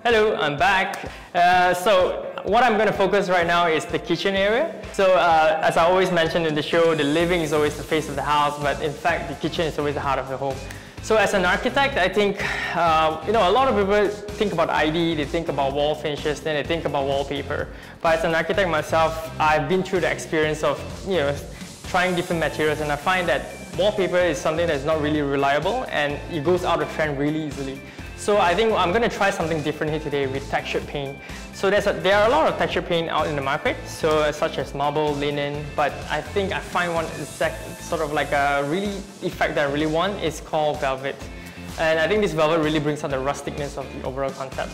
Hello, I'm back. So what I'm going to focus right now is the kitchen area. So as I always mention in the show, the living is always the face of the house, but in fact the kitchen is always the heart of the home. So as an architect, I think a lot of people think about ID, they think about wall finishes, then they think about wallpaper. But as an architect myself, I've been through the experience of trying different materials, and I find that wallpaper is something that's not really reliable and it goes out of trend really easily. So I think I'm going to try something different here today with textured paint. So there are a lot of textured paint out in the market, so such as marble, linen, but I think I find one sort of like a really effect that I really want is called velvet. And I think this velvet really brings out the rusticness of the overall concept.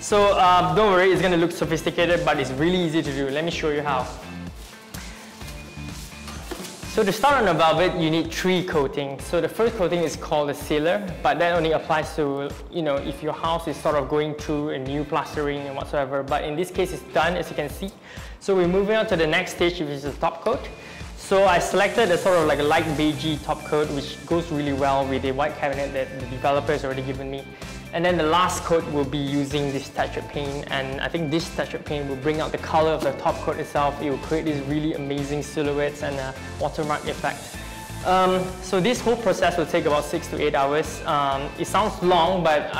So don't worry, it's going to look sophisticated, but it's really easy to do. Let me show you how. So to start on the velvet, you need 3 coatings. So the first coating is called a sealer, but that only applies to, if your house is sort of going through a new plastering and whatsoever. But in this case, it's done, as you can see. So we're moving on to the next stage, which is the top coat. So I selected a sort of like a light beigey top coat, which goes really well with the white cabinet that the developer has already given me. And then the last coat will be using this textured paint, and I think this textured paint will bring out the color of the top coat itself. It will create these really amazing silhouettes and a watermark effect. So this whole process will take about 6 to 8 hours. It sounds long, but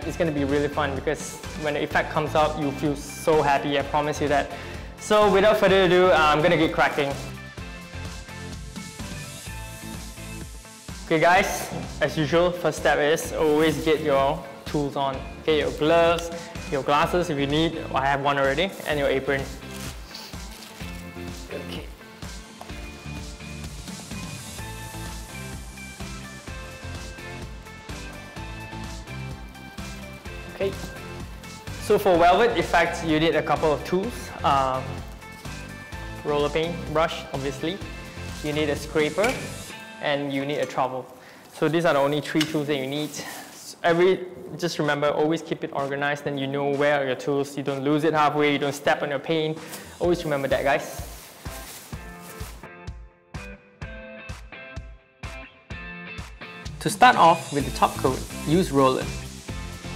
it's going to be really fun because when the effect comes out, you'll feel so happy, I promise you that. So without further ado, I'm going to get cracking. Okay guys, as usual, first step is always get your tools on. Okay, your gloves, your glasses if you need, I have one already, and your apron. Okay. Okay. So for velvet effects, you need a couple of tools. Roller paint brush, obviously. You need a scraper, and you need a trowel. So these are the only 3 tools that you need. Just remember, always keep it organized, and you know where are your tools. You don't lose it halfway, you don't step on your paint. Always remember that, guys. To start off with the top coat, use roller.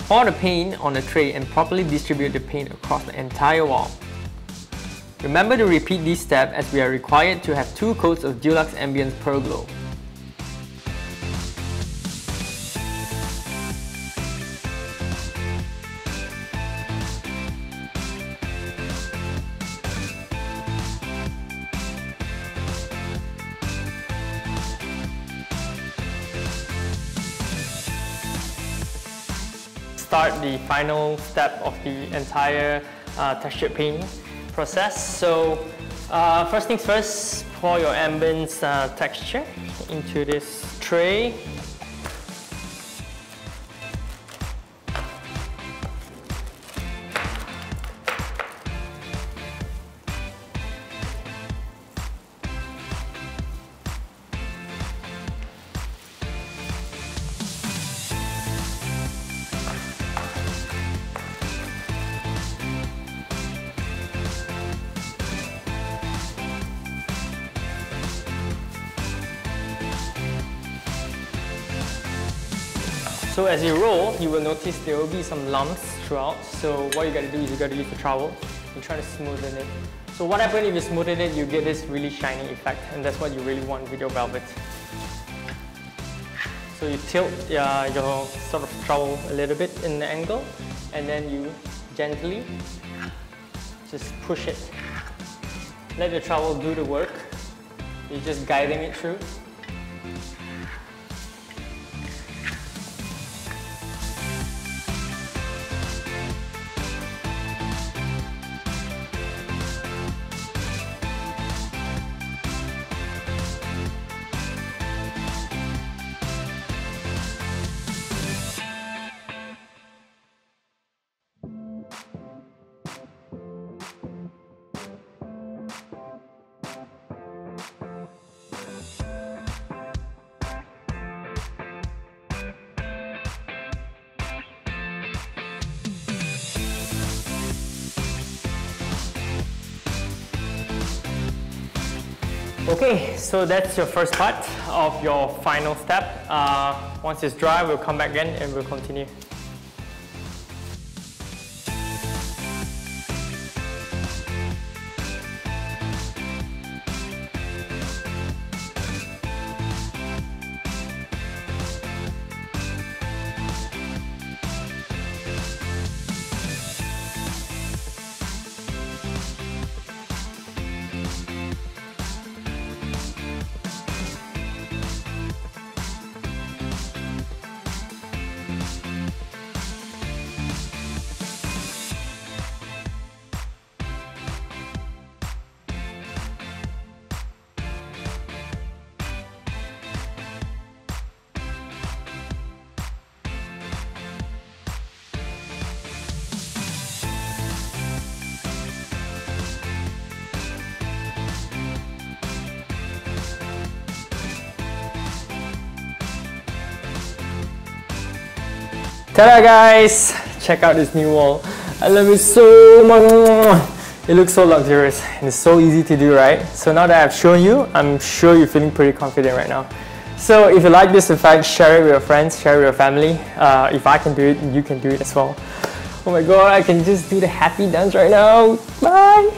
Pour the paint on the tray and properly distribute the paint across the entire wall. Remember to repeat this step as we are required to have 2 coats of Dulux Ambiance Pearl Glow. Start the final step of the entire textured paint process. So first things first, pour your Ambiance texture into this tray. So as you roll, you will notice there will be some lumps throughout. So what you got to do is you got to use a trowel and try to smoothen it. So what happens if you smoothen it, you get this really shiny effect, and that's what you really want with your velvet. So you tilt your sort of trowel a little bit in the angle, and then you gently just push it. Let the trowel do the work. You're just guiding it through. Okay, so that's your first part of your final step. Once it's dry, we'll come back again and we'll continue. Ta-da guys! Check out this new wall. I love it so much. It looks so luxurious and it's so easy to do, right? So now that I've shown you, I'm sure you're feeling pretty confident right now. So if you like this effect, share it with your friends, share it with your family. If I can do it, you can do it as well. Oh my god, I can just do the happy dance right now. Bye!